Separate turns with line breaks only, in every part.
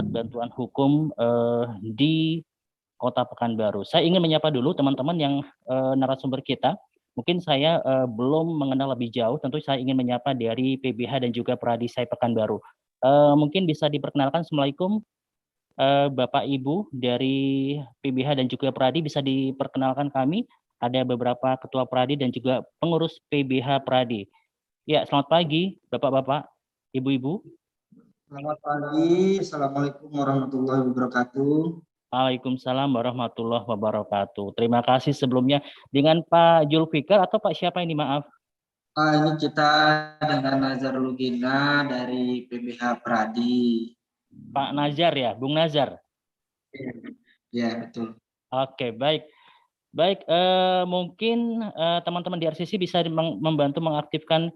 bantuan hukum di Kota Pekanbaru. Saya ingin menyapa dulu teman-teman yang narasumber kita. Mungkin saya belum mengenal lebih jauh, tentu saya ingin menyapa dari PBH dan juga Pradisai Pekanbaru. Mungkin bisa diperkenalkan. Assalamualaikum Bapak Ibu dari PBH dan juga Pradi, bisa diperkenalkan kami. Ada beberapa ketua Pradi dan juga pengurus PBH Pradi. Ya, selamat pagi Bapak-bapak, Ibu-ibu.
Selamat pagi, Assalamualaikum warahmatullahi wabarakatuh.
Waalaikumsalam warahmatullahi wabarakatuh. Terima kasih sebelumnya. Dengan Pak Julfikar atau Pak siapa ini, maaf?
Ini kita dengan Nazar Lugina dari PBH Pradi.
Pak Nazar ya, Bung Nazar?
Ya, betul.
Oke, baik. Baik, mungkin teman-teman di RCC bisa membantu mengaktifkan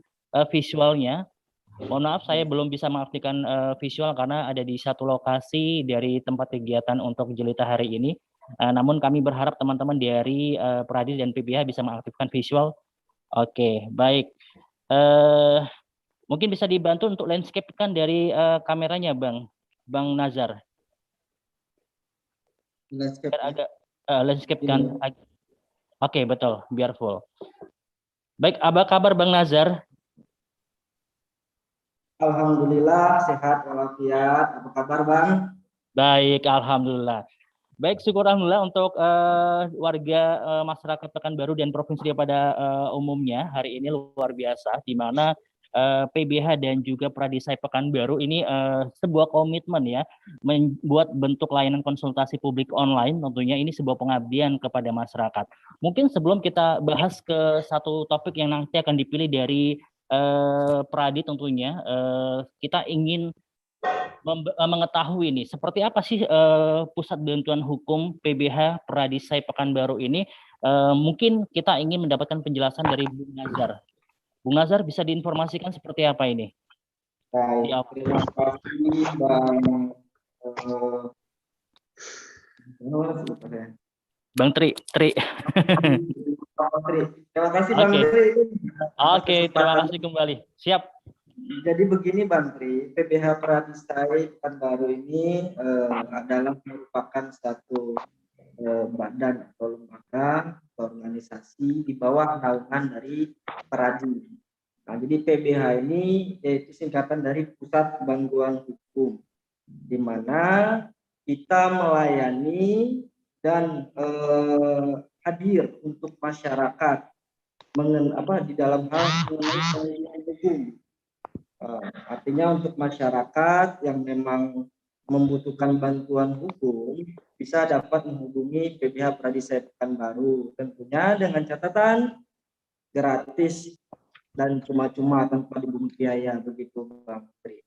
visualnya. Mohon maaf, saya belum bisa mengaktifkan visual karena ada di satu lokasi dari tempat kegiatan untuk jelita hari ini. Namun kami berharap teman-teman dari Pradi dan PBH bisa mengaktifkan visual. Oke, baik. Mungkin bisa dibantu untuk landscape kan dari kameranya, Bang Nazar.
Landscape,
agak landscape kan. Oke, betul, biar full. Baik, apa kabar Bang Nazar?
Alhamdulillah sehat walafiat. Apa kabar Bang?
Baik, alhamdulillah. Baik, syukur alhamdulillah untuk warga masyarakat Pekanbaru dan provinsi pada umumnya hari ini luar biasa, di mana PBH dan juga Pradisai Pekanbaru ini sebuah komitmen ya, membuat bentuk layanan konsultasi publik online. Tentunya ini sebuah pengabdian kepada masyarakat. Mungkin sebelum kita bahas ke satu topik yang nanti akan dipilih dari Pradi, tentunya kita ingin mengetahui nih seperti apa sih Pusat Bantuan Hukum PBH Pradisai Pekanbaru ini. Mungkin kita ingin mendapatkan penjelasan dari Bung Nazar. Bung Nazar, bisa diinformasikan seperti apa ini?
Baik, terima kasih Bang.
Bang Tri.
Terima kasih Bang Tri.
Oke, terima kasih kembali. Siap.
Jadi begini Bang Tri, PBH Pradisai Pekanbaru ini adalah merupakan satu badan atau lembaga organisasi di bawah naungan dari Pradi. Nah, jadi PBH ini yaitu singkatan dari Pusat Bantuan Hukum, di mana kita melayani dan hadir untuk masyarakat di dalam hal mengenai hukum. Artinya untuk masyarakat yang memang membutuhkan bantuan hukum bisa dapat menghubungi PBH Pradisai Pekanbaru, tentunya dengan catatan gratis dan cuma-cuma tanpa dibungut biaya, begitu Bang Tri.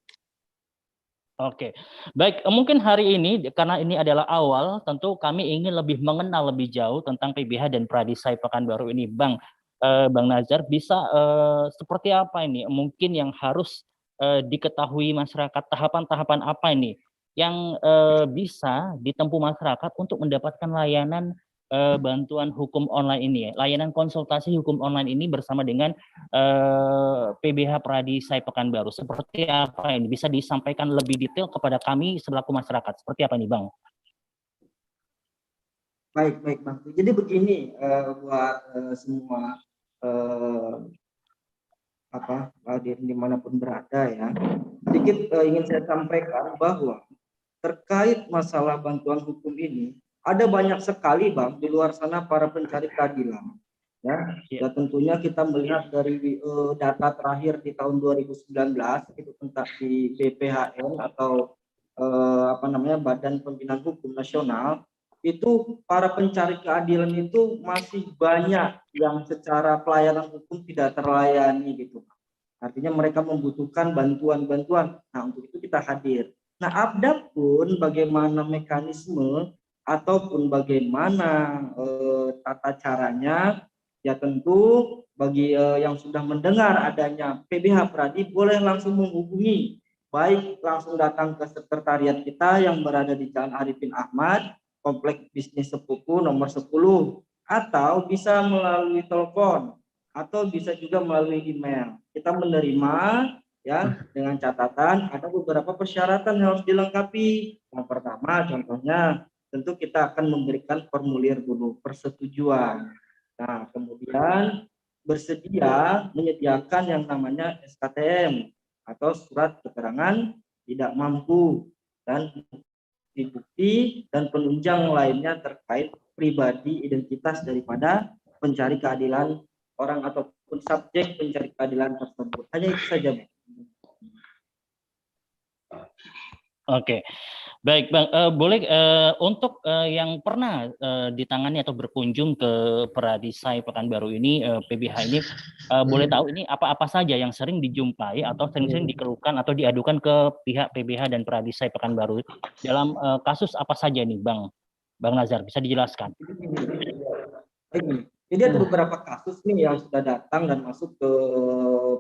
Oke, baik. Mungkin hari ini karena ini adalah awal, tentu kami ingin lebih mengenal lebih jauh tentang PBH dan Pradisai Pekanbaru ini, Bang Nazar. Bisa seperti apa ini? Mungkin yang harus diketahui masyarakat, tahapan-tahapan apa ini yang bisa ditempuh masyarakat untuk mendapatkan layanan bantuan hukum online ini, layanan konsultasi hukum online ini bersama dengan PBH Pradisai Pekanbaru. Seperti apa ini? Bisa disampaikan lebih detail kepada kami selaku masyarakat. Seperti apa nih, Bang?
Baik Bang. Jadi begini buat semua dimanapun berada ya. Sedikit ingin saya sampaikan bahwa terkait masalah bantuan hukum ini ada banyak sekali Bang di luar sana para pencari keadilan. Ya, tentunya kita melihat dari data terakhir di tahun 2019 itu tentang di BPHN atau Badan Pembinaan Hukum Nasional, itu para pencari keadilan itu masih banyak yang secara pelayanan hukum tidak terlayani gitu. Artinya mereka membutuhkan bantuan-bantuan. Nah, untuk itu kita hadir. Nah, adapun bagaimana mekanisme ataupun bagaimana tata caranya, ya tentu bagi yang sudah mendengar adanya PBH Pradi boleh langsung menghubungi, baik langsung datang ke sekretariat kita yang berada di Jalan Arifin Ahmad, Komplek Bisnis Sepupu nomor 10, atau bisa melalui telepon, atau bisa juga melalui email. Kita menerima ya, dengan catatan ada beberapa persyaratan yang harus dilengkapi. Yang pertama contohnya tentu kita akan memberikan formulir dulu persetujuan. Nah, kemudian bersedia menyediakan yang namanya SKTM atau surat keterangan tidak mampu, dan bukti dan penunjang lainnya terkait pribadi identitas daripada pencari keadilan orang ataupun subjek pencari keadilan tersebut. Hanya itu saja, Bang.
Oke, baik Bang. Boleh untuk yang pernah ditangani atau berkunjung ke Peradisai Pekanbaru ini, PBH ini, boleh tahu ini apa-apa saja yang sering dijumpai atau sering-sering dikeluhkan atau diadukan ke pihak PBH dan Peradisai Pekanbaru dalam kasus apa saja nih, Bang Nazar, bisa dijelaskan?
Jadi ada beberapa kasus nih yang sudah datang dan masuk ke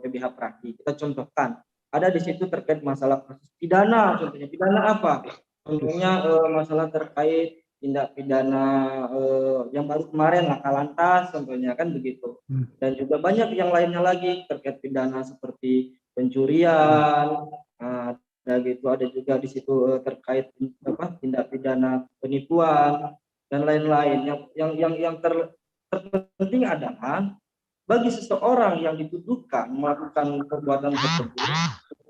PBH Pradi. Kita contohkan, ada di situ terkait masalah kasus pidana, contohnya pidana apa? Contohnya masalah terkait tindak pidana yang baru kemarin laka lantas, contohnya kan begitu. Dan juga banyak yang lainnya lagi terkait pidana seperti pencurian, ada gitu, ada juga di situ terkait tindak pidana penipuan dan lain-lain. Yang terpenting adalah bagi seseorang yang dituduhkan melakukan perbuatan tersebut,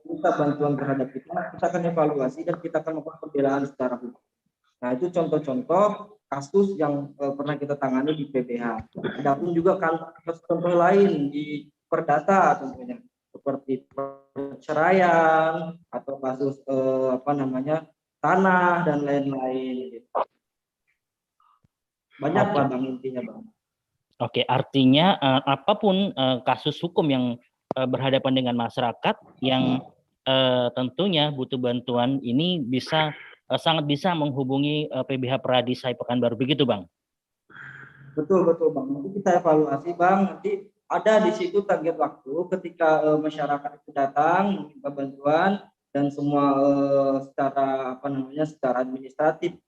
kita bantuan terhadap kita akan evaluasi dan kita akan melakukan pembelaan secara hukum. Nah, itu contoh-contoh kasus yang pernah kita tangani di PBH. Adapun juga kasus contoh lain di Perdata contohnya seperti perceraian atau kasus tanah dan lain-lain. Banyak lah Bang intinya, Bang.
Oke, artinya apapun kasus hukum yang berhadapan dengan masyarakat yang tentunya butuh bantuan ini bisa sangat bisa menghubungi PBH Peradisai Pekanbaru, begitu Bang?
Betul Bang. Nanti kita evaluasi Bang. Nanti ada di situ target waktu ketika masyarakat itu datang meminta bantuan dan semua secara administratif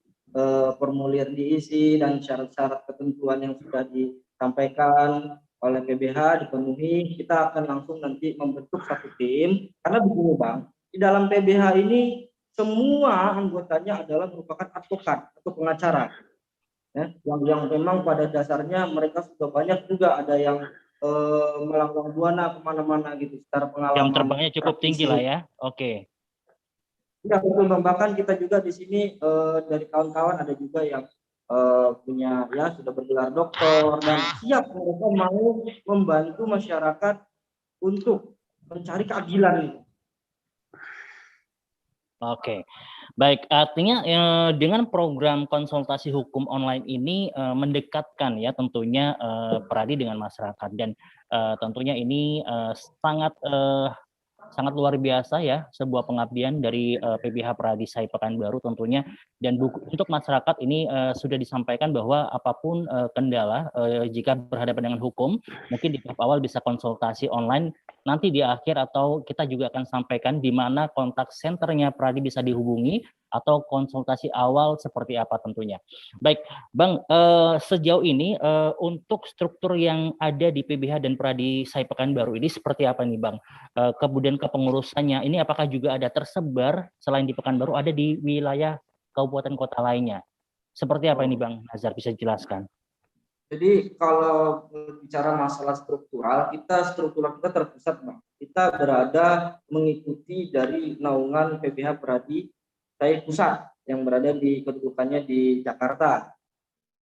formulir diisi dan syarat-syarat ketentuan yang sudah disampaikan oleh PBH dipenuhi, kita akan langsung nanti membentuk satu tim. Karena begini Bang, di dalam PBH ini semua anggotanya adalah merupakan advokat atau pengacara, ya, yang memang pada dasarnya mereka sudah banyak juga ada yang melanglang buana kemana-mana gitu secara pengalaman.
Jam terbangnya cukup tinggi lah ya. Oke.
Ya betul Bang, bahkan kita juga di sini dari kawan-kawan ada juga yang punya ya sudah bergelar doktor dan siap mereka mau membantu masyarakat untuk mencari keadilan.
Oke, baik. Artinya dengan program konsultasi hukum online ini mendekatkan ya tentunya Peradi dengan masyarakat, dan tentunya ini sangat luar biasa ya, sebuah pengabdian dari PBH Peradisai Pekanbaru tentunya. Dan untuk masyarakat ini sudah disampaikan bahwa apapun kendala jika berhadapan dengan hukum, mungkin di tahap awal bisa konsultasi online, nanti di akhir atau kita juga akan sampaikan di mana kontak senternya Pradi bisa dihubungi atau konsultasi awal seperti apa tentunya. Baik, Bang, sejauh ini untuk struktur yang ada di PBH dan Peradisai Pekanbaru ini seperti apa nih Bang? Kemudian kepengurusannya ini apakah juga ada tersebar selain di Pekanbaru ada di wilayah kabupaten kota lainnya? Seperti apa ini Bang Nazar, bisa jelaskan?
Jadi kalau bicara masalah struktural kita terpusat Bang. Kita berada mengikuti dari naungan PBH Peradisai Pusat yang berada di kedudukannya di Jakarta.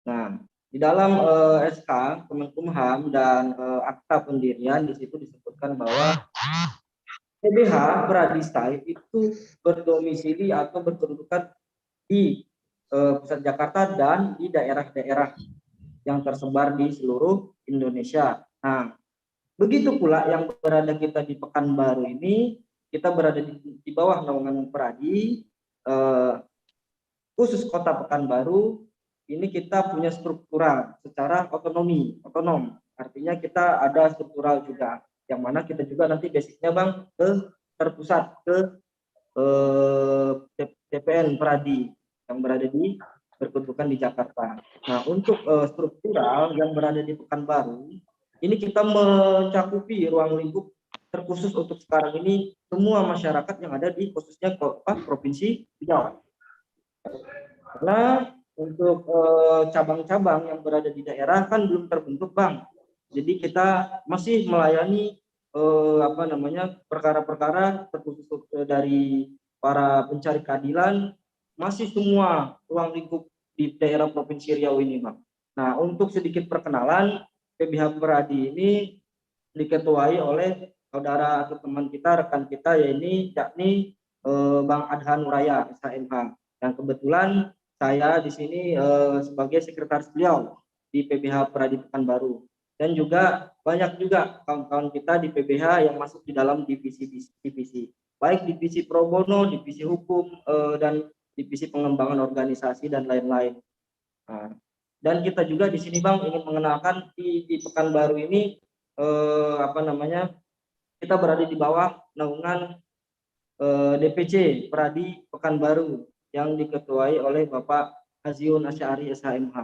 Nah, di dalam SK Kemenkumham dan akta pendirian di situ disebutkan bahwa PBH Peradisai itu berdomisili atau berkedudukan di pusat Jakarta dan di daerah-daerah yang tersebar di seluruh Indonesia. Nah, begitu pula yang berada kita di Pekanbaru ini, kita berada di bawah naungan Peradi, khusus kota Pekanbaru, ini kita punya struktural secara otonom. Artinya kita ada struktural juga, yang mana kita juga nanti basicnya Bang terpusat ke TPN Peradi yang berada di berkedudukan di Jakarta. Nah, untuk struktural yang berada di Pekanbaru, ini kita mencakupi ruang lingkup terkhusus untuk sekarang ini semua masyarakat yang ada di khususnya Provinsi Riau. Karena untuk cabang-cabang yang berada di daerah kan belum terbentuk, Bang. Jadi kita masih melayani perkara-perkara terkhusus dari para pencari keadilan, masih semua ruang lingkup di daerah Provinsi Riau ini, Bang. Nah, untuk sedikit perkenalan, PBH Peradi ini diketuai oleh saudara atau teman kita, rekan kita, yakni Bang Adhan Nuraya, SHMH. Yang kebetulan saya di sini sebagai sekretaris beliau di PBH Peradi Pekanbaru. Dan juga banyak juga kawan-kawan kita di PBH yang masuk di dalam divisi, baik divisi pro bono, divisi hukum, dan divisi pengembangan organisasi dan lain-lain. Nah, dan kita juga di sini, Bang, ingin mengenalkan di Pekanbaru ini kita berada di bawah naungan DPC Peradi Pekanbaru yang diketuai oleh Bapak Haziun Asy'ari SHMH.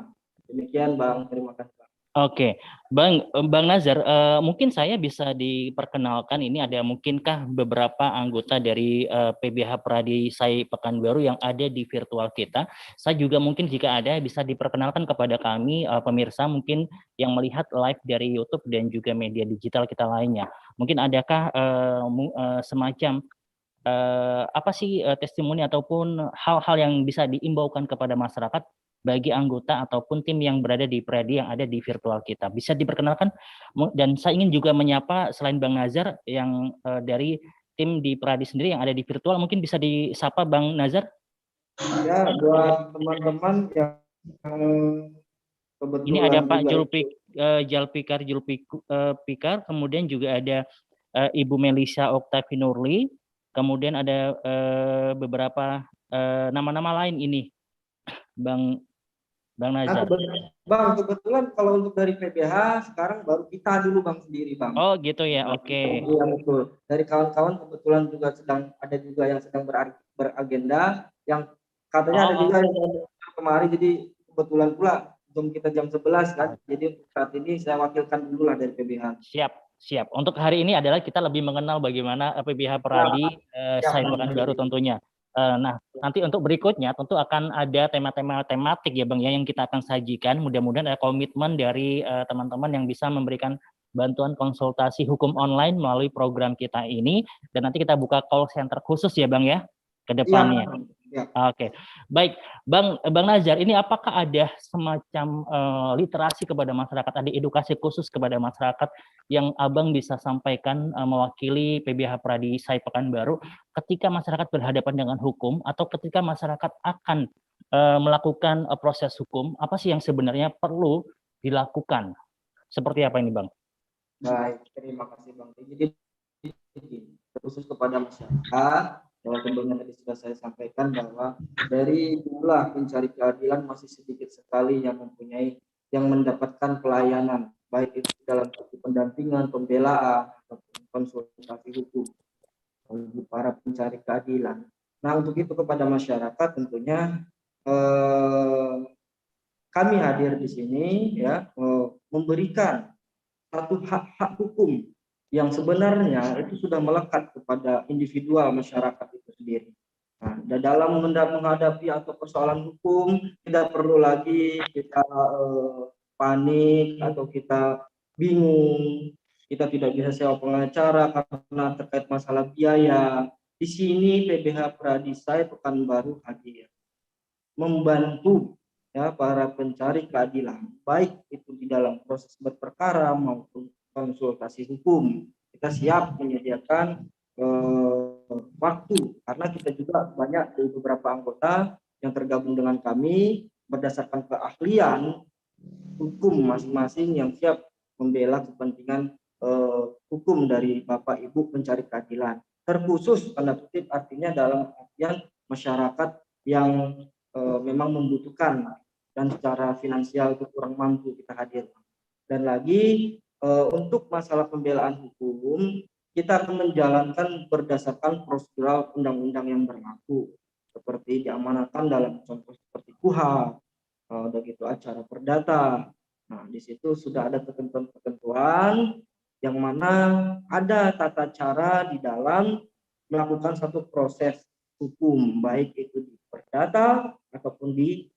Demikian, Bang, terima kasih.
Oke, Bang Nazar, mungkin saya bisa diperkenalkan, ini ada mungkinkah beberapa anggota dari PBH Peradi SAI Pekanbaru yang ada di virtual kita. Saya juga mungkin jika ada bisa diperkenalkan kepada kami pemirsa mungkin yang melihat live dari YouTube dan juga media digital kita lainnya. Mungkin adakah semacam apa sih testimoni ataupun hal-hal yang bisa diimbaukan kepada masyarakat bagi anggota ataupun tim yang berada di Peradi yang ada di virtual kita. Bisa diperkenalkan, dan saya ingin juga menyapa selain Bang Nazar yang dari tim di Peradi sendiri yang ada di virtual, mungkin bisa disapa Bang Nazar?
Ya, buat teman-teman yang kebetulan
ini ada Pak Julpikar, kemudian juga ada Ibu Melisa Oktavinurli, kemudian ada beberapa nama-nama lain ini, Bang Nazar.
Bang, kebetulan kalau untuk dari PBH sekarang baru kita dulu, Bang, sendiri, Bang.
Oh gitu ya, oke.
Iya, betul. Dari kawan-kawan kebetulan juga ada yang sedang beragenda, yang katanya ada juga yang kemarin, jadi kebetulan pula kita jam 11 kan. Jadi saat ini saya wakilkan dulu lah dari PBH.
Siap. Untuk hari ini adalah kita lebih mengenal bagaimana PBH Peradi SAI Pekanbaru tentunya. Nah, nanti untuk berikutnya tentu akan ada tema-tema tematik ya Bang ya yang kita akan sajikan. Mudah-mudahan ada komitmen dari teman-teman yang bisa memberikan bantuan konsultasi hukum online melalui program kita ini, dan nanti kita buka call center khusus ya Bang ya ke depannya. Ya. Oke, baik, Bang Nazar, ini apakah ada semacam literasi kepada masyarakat, ada edukasi khusus kepada masyarakat yang Abang bisa sampaikan mewakili PBH Peradi SAI Pekanbaru ketika masyarakat berhadapan dengan hukum atau ketika masyarakat akan melakukan proses hukum, apa sih yang sebenarnya perlu dilakukan? Seperti apa ini, Bang?
Baik, terima kasih, Bang. Jadi khusus kepada masyarakat, bahwa tentunya tadi sudah saya sampaikan bahwa dari jumlah pencari keadilan masih sedikit sekali yang mendapatkan pelayanan, baik itu dalam pendampingan, pembelaan, ataupun konsultasi hukum bagi para pencari keadilan. Nah, untuk itu kepada masyarakat tentunya kami hadir di sini ya memberikan satu hak hukum yang sebenarnya itu sudah melekat kepada individual masyarakat itu sendiri. Nah, dalam menghadapi atau persoalan hukum tidak perlu lagi kita panik atau kita bingung, kita tidak bisa sewa pengacara karena terkait masalah biaya. Di sini PBH Peradi SAI Pekanbaru hadir membantu ya para pencari keadilan, baik itu di dalam proses berperkara maupun konsultasi hukum. Kita siap menyediakan waktu, karena kita juga banyak dari beberapa anggota yang tergabung dengan kami berdasarkan keahlian hukum masing-masing yang siap membela kepentingan hukum dari Bapak Ibu pencari keadilan. Terkhusus tanda kutip artinya dalam artian masyarakat yang memang membutuhkan dan secara finansial itu kurang mampu kita hadir. Dan lagi untuk masalah pembelaan hukum kita akan menjalankan berdasarkan prosedural undang-undang yang berlaku seperti diamanatkan dalam contoh seperti KUHP, begitu acara perdata. Nah, di situ sudah ada ketentuan-ketentuan yang mana ada tata cara di dalam melakukan satu proses hukum, baik itu di perdata ataupun di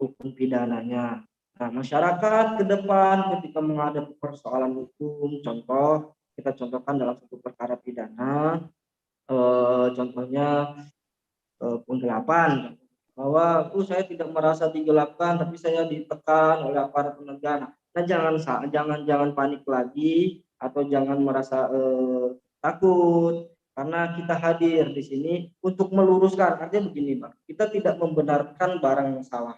hukum pidananya. Nah, masyarakat ke depan ketika menghadapi persoalan hukum, contoh kita contohkan dalam satu perkara pidana, contohnya penggelapan, bahwa saya tidak merasa digelapkan tapi saya ditekan oleh aparat penegak. Nah, jangan panik lagi atau jangan merasa takut, karena kita hadir di sini untuk meluruskan. Artinya begini, Bang, kita tidak membenarkan barang yang salah,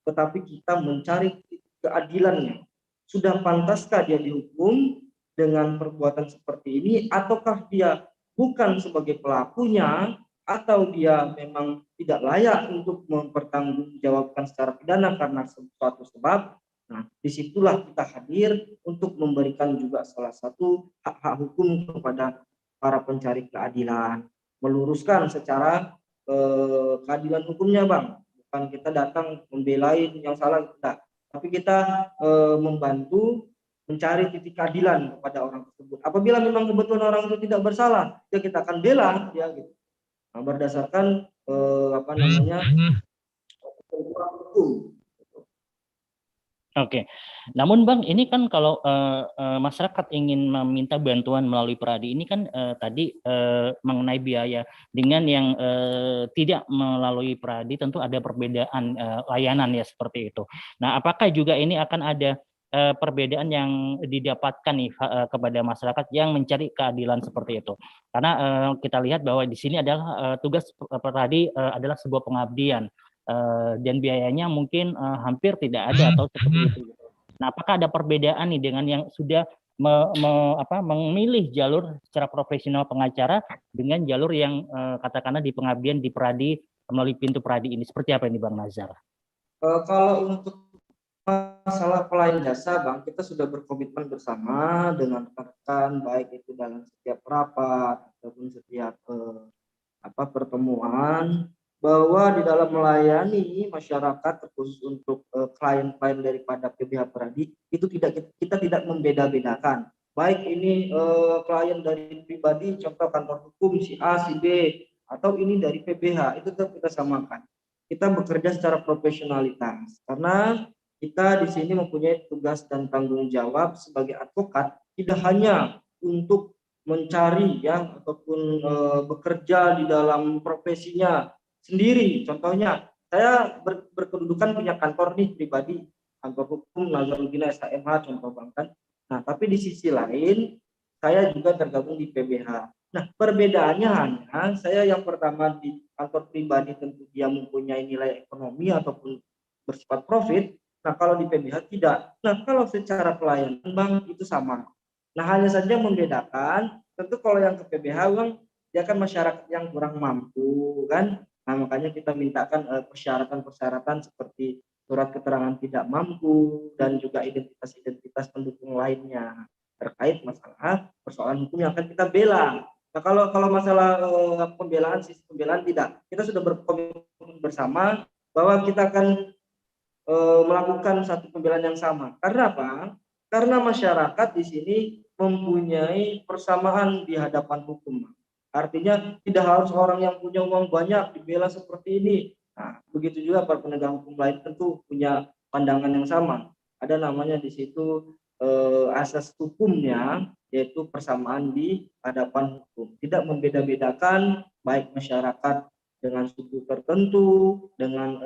tetapi kita mencari keadilannya. Sudah pantaskah dia dihukum dengan perbuatan seperti ini, ataukah dia bukan sebagai pelakunya, atau dia memang tidak layak untuk mempertanggungjawabkan secara pidana karena suatu sebab. Nah, disitulah kita hadir untuk memberikan juga salah satu hak-hak hukum kepada para pencari keadilan, meluruskan secara keadilan hukumnya, Bang. Bukan kita datang membelain yang salah, tidak, tapi kita membantu mencari titik keadilan kepada orang tersebut. Apabila memang kebetulan orang itu tidak bersalah, ya kita akan bela, ya gitu. Nah, berdasarkan hukum.
Oke, namun Bang, ini kan kalau masyarakat ingin meminta bantuan melalui Peradi ini kan tadi mengenai biaya. Dengan yang tidak melalui Peradi tentu ada perbedaan layanan ya seperti itu. Nah, apakah juga ini akan ada perbedaan yang didapatkan nih kepada masyarakat yang mencari keadilan seperti itu? Karena kita lihat bahwa di sini adalah tugas Peradi adalah sebuah pengabdian. Dan biayanya mungkin hampir tidak ada atau seperti itu. Nah, apakah ada perbedaan nih dengan yang sudah memilih jalur secara profesional pengacara dengan jalur yang katakanlah di pengabdian di Peradi melalui pintu Peradi ini? Seperti apa ini Bang Nazar?
Kalau untuk masalah pelayan jasa, Bang, kita sudah berkomitmen bersama dengan rekan-rekan, baik itu dalam setiap rapat ataupun setiap pertemuan, bahwa di dalam melayani masyarakat, terkhusus untuk klien-klien daripada PBH Peradi, itu kita tidak membeda-bedakan. Baik ini klien dari pribadi, contoh kantor hukum si A, si B, atau ini dari PBH, itu tetap kita samakan. Kita bekerja secara profesionalitas, karena kita di sini mempunyai tugas dan tanggung jawab sebagai advokat, tidak hanya untuk mencari ya ataupun bekerja di dalam profesinya sendiri. Contohnya, saya berkedudukan punya kantor nih pribadi, kantor hukum Nazarudin SHMH contoh, Bang, kan. Nah, tapi di sisi lain saya juga tergabung di PBH. Nah, perbedaannya hanya saya yang pertama di kantor pribadi tentu dia mempunyai nilai ekonomi ataupun bersifat profit. Nah, kalau di PBH tidak. Nah, kalau secara pelayanan, Bang, itu sama. Nah, hanya saja membedakan, tentu kalau yang ke PBH, Bang, dia kan masyarakat yang kurang mampu, kan. Nah, makanya kita mintakan persyaratan-persyaratan seperti surat keterangan tidak mampu dan juga identitas-identitas pendukung lainnya terkait masalah persoalan hukum yang akan kita bela. Nah, kalau masalah sisi pembelaan tidak. Kita sudah berkomitmen bersama bahwa kita akan melakukan satu pembelaan yang sama. Karena apa? Karena masyarakat di sini mempunyai persamaan di hadapan hukum. Artinya tidak harus orang yang punya uang banyak dibela seperti ini. Nah, begitu juga para penegak hukum lain tentu punya pandangan yang sama. Ada namanya di situ asas hukumnya, yaitu persamaan di hadapan hukum. Tidak membeda-bedakan baik masyarakat dengan suku tertentu, dengan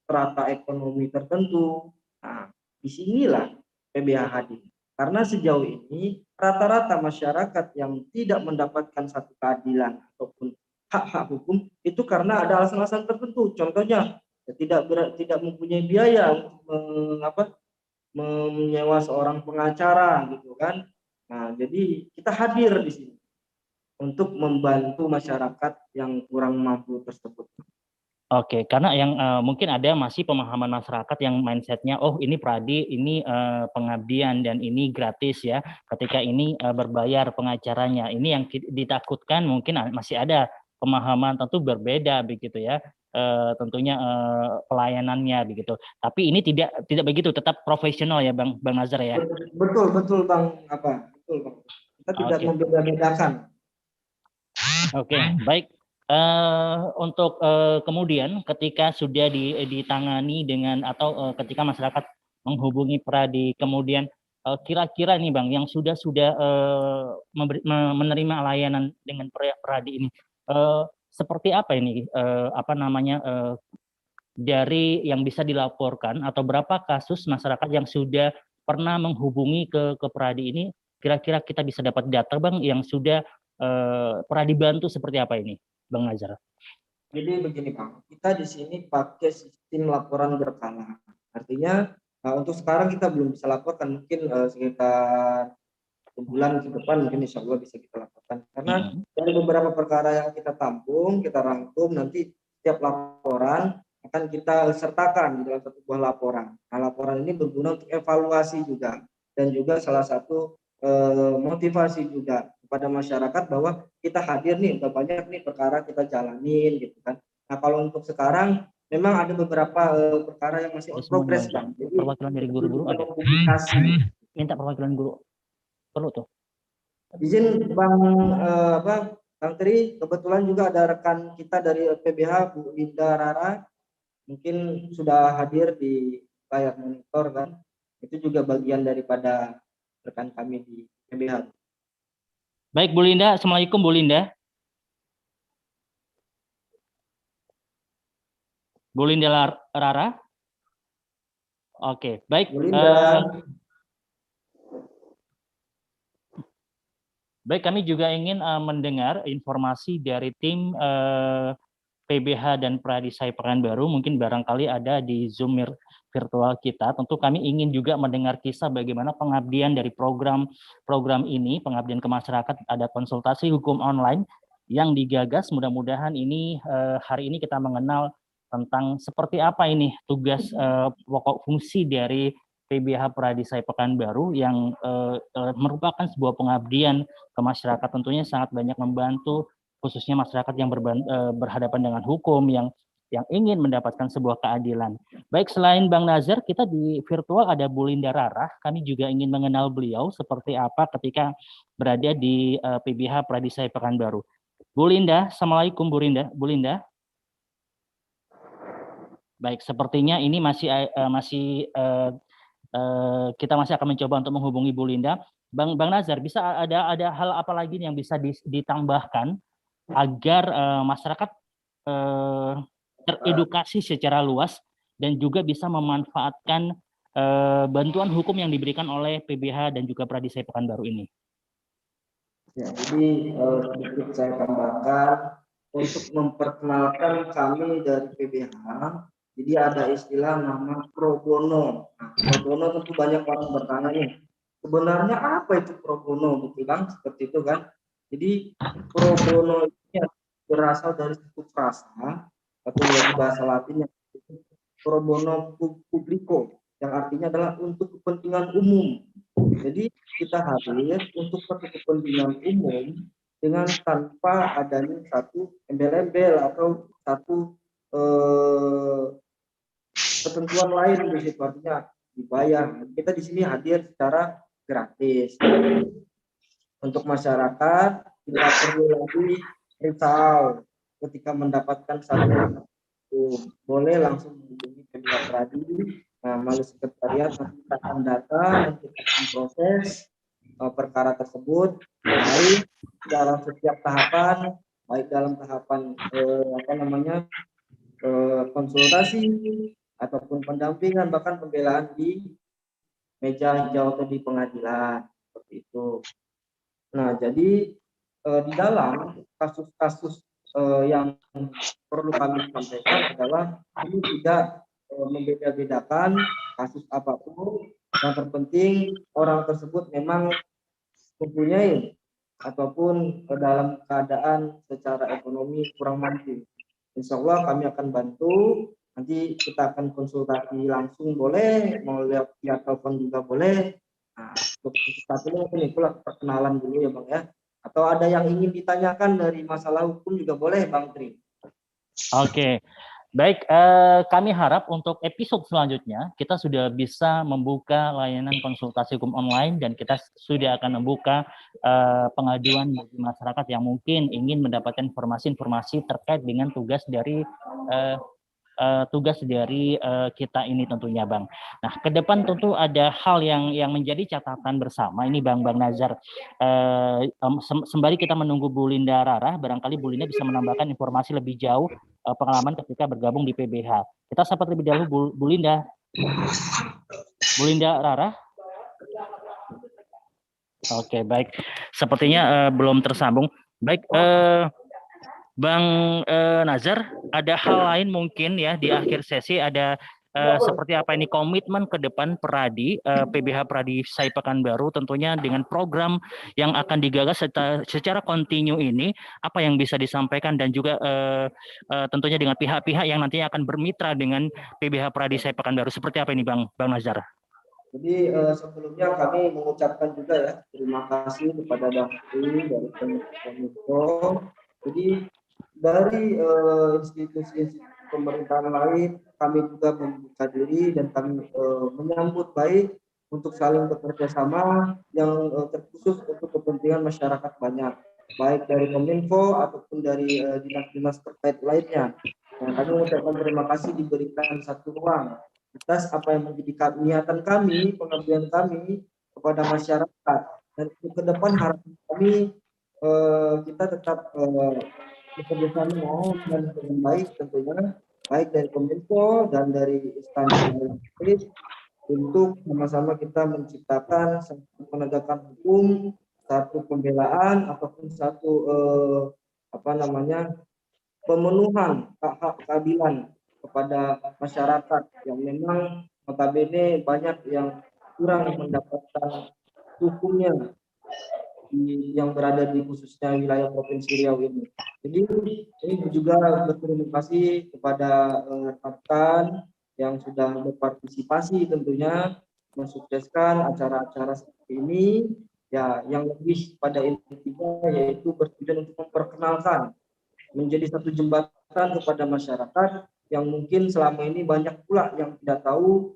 strata ekonomi tertentu. Nah, disinilah PBH hadir. Karena sejauh ini rata-rata masyarakat yang tidak mendapatkan satu keadilan ataupun hak-hak hukum itu karena ada alasan-alasan tertentu. Contohnya tidak mempunyai biaya untuk menyewa seorang pengacara gitu kan. Nah, jadi kita hadir di sini untuk membantu masyarakat yang kurang mampu tersebut.
Oke, karena yang mungkin ada masih pemahaman masyarakat yang mindsetnya, oh ini Pradi, ini pengabdian dan ini gratis ya. Ketika ini berbayar pengacaranya, ini yang ditakutkan mungkin masih ada pemahaman tentu berbeda begitu ya. Tentunya pelayanannya begitu. Tapi ini tidak begitu, tetap profesional ya Bang Nazar ya.
Betul Bang, betul betul Bang. Kita tidak
Oke.
membeda-bedakan.
Oke, baik. Untuk kemudian ketika sudah ditangani dengan atau ketika masyarakat menghubungi Pradi, kemudian kira-kira nih Bang yang sudah menerima layanan dengan Pradi ini, seperti apa ini apa namanya dari yang bisa dilaporkan atau berapa kasus masyarakat yang sudah pernah menghubungi ke Pradi ini, kira-kira kita bisa dapat data Bang yang sudah pernah dibantu seperti apa ini, Bang Nazar?
Jadi begini Bang, kita di sini pakai sistem laporan berkala. Artinya untuk sekarang kita belum bisa laporkan, mungkin sekitar bulan ke depan mungkin insya Allah bisa kita laporkan. Karena dari beberapa perkara yang kita tampung, kita rangkum, nanti setiap laporan akan kita sertakan di dalam satu buah laporan. Nah, laporan ini berguna untuk evaluasi juga, dan juga salah satu motivasi juga kepada masyarakat bahwa kita hadir nih, udah banyak nih perkara kita jalanin gitu kan. Nah kalau untuk sekarang memang ada beberapa perkara yang masih on progress Bang. Jadi
perwakilan dari guru-guru ada. Minta perwakilan guru. Perlu tuh.
Izin Bang Bang Tri, kebetulan juga ada rekan kita dari PBH Bu Linda Rara, mungkin sudah hadir di layar monitor kan. Itu juga bagian daripada rekan kami di PBH.
Baik Bu Linda, Assalamualaikum Bu Linda. Bu Linda Rara. Oke, baik.
Bu Linda.
Baik, kami juga ingin mendengar informasi dari tim PBH dan Pradisai Pekanbaru, mungkin barangkali ada di Zoom virtual kita. Tentu kami ingin juga mendengar kisah bagaimana pengabdian dari program ini, pengabdian ke masyarakat, ada konsultasi hukum online yang digagas. Mudah-mudahan ini hari ini kita mengenal tentang seperti apa ini tugas pokok fungsi dari PBH Pradisai Pekanbaru yang merupakan sebuah pengabdian ke masyarakat, tentunya sangat banyak membantu khususnya masyarakat yang berhadapan dengan hukum, yang ingin mendapatkan sebuah keadilan. Baik, selain Bang Nazar, kita di virtual ada Bu Linda Rara. Kami juga ingin mengenal beliau seperti apa ketika berada di PBH Pradisai Pekanbaru. Bu Linda, Assalamualaikum Bu Linda. Baik, sepertinya ini kita masih akan mencoba untuk menghubungi Bu Linda. Bang Nazar, bisa ada hal apa lagi yang bisa ditambahkan agar masyarakat teredukasi secara luas dan juga bisa memanfaatkan bantuan hukum yang diberikan oleh PBH dan juga Pradisai Pekanbaru ini?
Ya, jadi sedikit saya tambahkan untuk memperkenalkan kami dari PBH. Jadi ada istilah nama pro bono. Nah, pro bono tentu banyak orang bertanya nih, sebenarnya apa itu pro bono, betul Bang? Seperti itu kan? Jadi pro bono ini berasal dari suku frasa atau dari bahasa Latin yang pro bono publico, yang artinya adalah untuk kepentingan umum. Jadi kita hadir untuk kepentingan umum dengan tanpa adanya satu embel-embel atau satu ketentuan lain di situ, artinya dibayar. Kita di sini hadir secara gratis. Untuk masyarakat tidak perlu lagi risau ketika mendapatkan satu boleh langsung menghubungi PBH Pradi, melalui sekretariat, nanti kita akan data, nanti kita akan proses perkara tersebut, baik dalam setiap tahapan, baik dalam tahapan konsultasi ataupun pendampingan, bahkan pembelaan di meja hijau atau di pengadilan, seperti itu. Nah, jadi di dalam kasus-kasus yang perlu kami sampaikan adalah ini tidak membeda-bedakan kasus apapun, yang terpenting orang tersebut memang mempunyai ataupun dalam keadaan secara ekonomi kurang mampu. Insya Allah kami akan bantu, nanti kita akan konsultasi langsung boleh, mau via telepon juga boleh. Nah, untuk saat ini mungkin itulah perkenalan dulu ya Bang ya. Atau ada yang ingin ditanyakan dari masalah hukum juga boleh Bang Tri.
Oke, Baik, kami harap untuk episode selanjutnya kita sudah bisa membuka layanan konsultasi hukum online dan kita sudah akan membuka pengaduan bagi masyarakat yang mungkin ingin mendapatkan informasi-informasi terkait dengan tugas dari kita ini tentunya, Bang. Nah, ke depan tentu ada hal yang menjadi catatan bersama ini, Bang Nazar. Sembari kita menunggu Bu Linda Rara, barangkali Bu Linda bisa menambahkan informasi lebih jauh pengalaman ketika bergabung di PBH. Kita sapa terlebih dahulu Bu Linda. Bu Linda Rara. Oke, baik. Sepertinya belum tersambung. Baik, Bang Nazar, ada hal lain mungkin ya di akhir sesi ada seperti apa ini komitmen ke depan Peradi, PBH Peradi SAI Pekanbaru tentunya dengan program yang akan digagas secara kontinu ini, apa yang bisa disampaikan dan juga tentunya dengan pihak-pihak yang nantinya akan bermitra dengan PBH Peradi SAI Pekanbaru. Seperti apa ini Bang Nazar?
Jadi sebelumnya kami mengucapkan juga ya terima kasih kepada Bang Pri dari Kominfo. Jadi dari institusi-institusi pemerintahan lain kami juga membuka diri dan kami menyambut baik untuk saling bekerja sama yang terkhusus untuk kepentingan masyarakat banyak, baik dari Kominfo ataupun dari dinas-dinas terkait lainnya. Nah, kami mengucapkan terima kasih diberikan satu ruang atas apa yang menjadi niatan kami, pengabdian kami kepada masyarakat. Dan ke depan harapan kami kita tetap bekerja sama dan dengan baik tentunya, baik dari Kominfo dan dari instansi legislatif untuk sama-sama kita menciptakan satu penegakan hukum, satu pembelaan ataupun satu pemenuhan hak-hak keadilan kepada masyarakat yang memang notabene banyak yang kurang mendapatkan hukumnya yang berada di khususnya wilayah Provinsi Riau ini. Jadi ini juga berterima kasih kepada rekan-rekan yang sudah berpartisipasi tentunya mensukseskan acara-acara seperti ini ya, yang lebih pada intinya yaitu bertujuan untuk memperkenalkan, menjadi satu jembatan kepada masyarakat yang mungkin selama ini banyak pula yang tidak tahu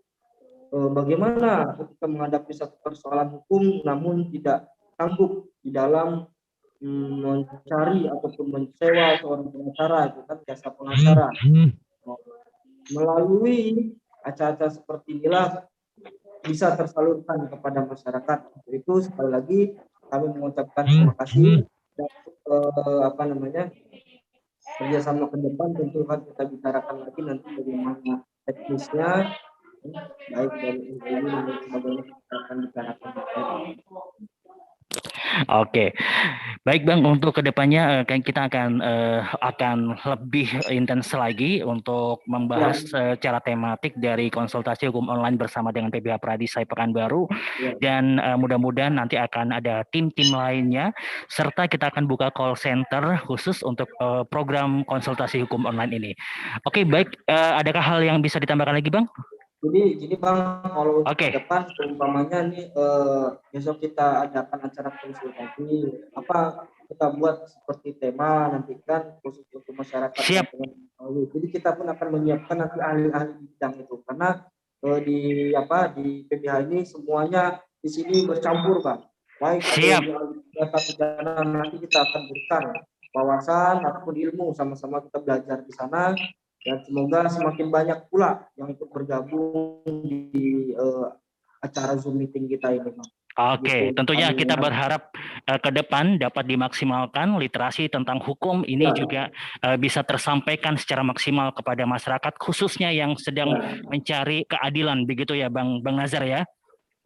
bagaimana ketika menghadapi satu persoalan hukum namun tidak sanggup di dalam mencari ataupun mensewa seorang pengacara, itu kan jasa pengacara. Melalui acara-acara seperti inilah bisa tersalurkan kepada masyarakat. Itu sekali lagi kami mengucapkan terima kasih dan kerjasama ke depan tentu kan kita bicarakan lagi nanti bagaimana teknisnya, baik dari ini dan sebagainya kita akan bicarakan.
Oke, baik Bang. Untuk kedepannya kita akan lebih intens lagi untuk membahas secara tematik dari konsultasi hukum online bersama dengan PBH Peradi SAI Pekanbaru, dan mudah-mudahan nanti akan ada tim-tim lainnya, serta kita akan buka call center khusus untuk program konsultasi hukum online ini. Oke, baik. Adakah hal yang bisa ditambahkan lagi, Bang?
Jadi Bang, kalau ke depan umpamanya nih besok kita adakan acara konsultasi, apa kita buat seperti tema nanti kan khusus untuk masyarakat.
Siap.
Jadi kita pun akan menyiapkan nanti ahli-ahli bidang itu, karena di PBH ini semuanya di sini bercampur Bang. Baik data pidana, nanti kita akan berikan wawasan ataupun ilmu, sama-sama kita belajar di sana. Dan semoga semakin banyak pula yang ikut bergabung di acara Zoom meeting kita ini, Bang.
Oke, tentunya kita berharap ke depan dapat dimaksimalkan literasi tentang hukum ini juga bisa tersampaikan secara maksimal kepada masyarakat, khususnya yang sedang mencari keadilan, begitu ya Bang Nazar ya?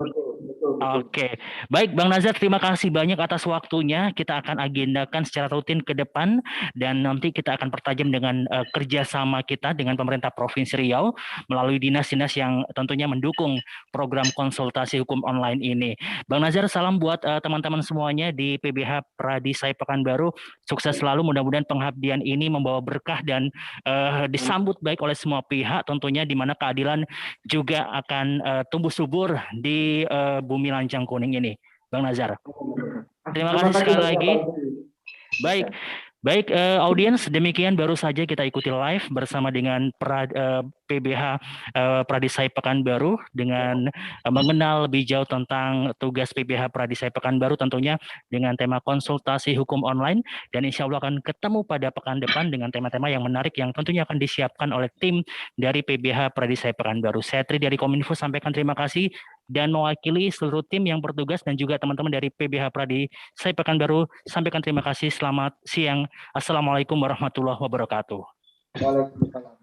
Betul. Oke, baik Bang Nazar, terima kasih banyak atas waktunya. Kita akan agendakan secara rutin ke depan dan nanti kita akan pertajam dengan kerjasama kita dengan pemerintah Provinsi Riau melalui dinas-dinas yang tentunya mendukung program konsultasi hukum online ini. Bang Nazar, salam buat teman-teman semuanya di PBH Peradi SAI Pekanbaru. Sukses selalu, mudah-mudahan pengabdian ini membawa berkah dan disambut baik oleh semua pihak, tentunya di mana keadilan juga akan tumbuh subur di bumi lancang kuning ini, Bang Nazar. Terima kasih sekali lagi. Baik, Baik, audiens, demikian baru saja kita ikuti live bersama dengan PBH Pradisai Pekanbaru dengan mengenal lebih jauh tentang tugas PBH Pradisai Pekanbaru tentunya dengan tema konsultasi hukum online, dan insya Allah akan ketemu pada pekan depan dengan tema-tema yang menarik yang tentunya akan disiapkan oleh tim dari PBH Pradisai Pekanbaru. Saya Tri dari Kominfo sampaikan terima kasih dan mewakili seluruh tim yang bertugas dan juga teman-teman dari PBH Pradisai Pekanbaru sampaikan terima kasih. Selamat siang. Assalamualaikum warahmatullahi wabarakatuh.
Waalaikumsalam.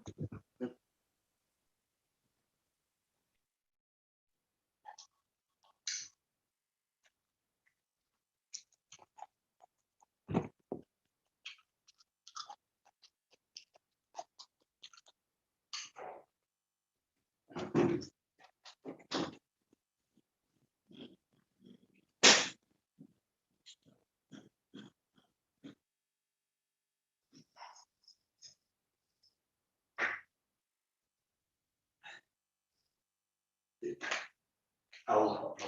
Allah.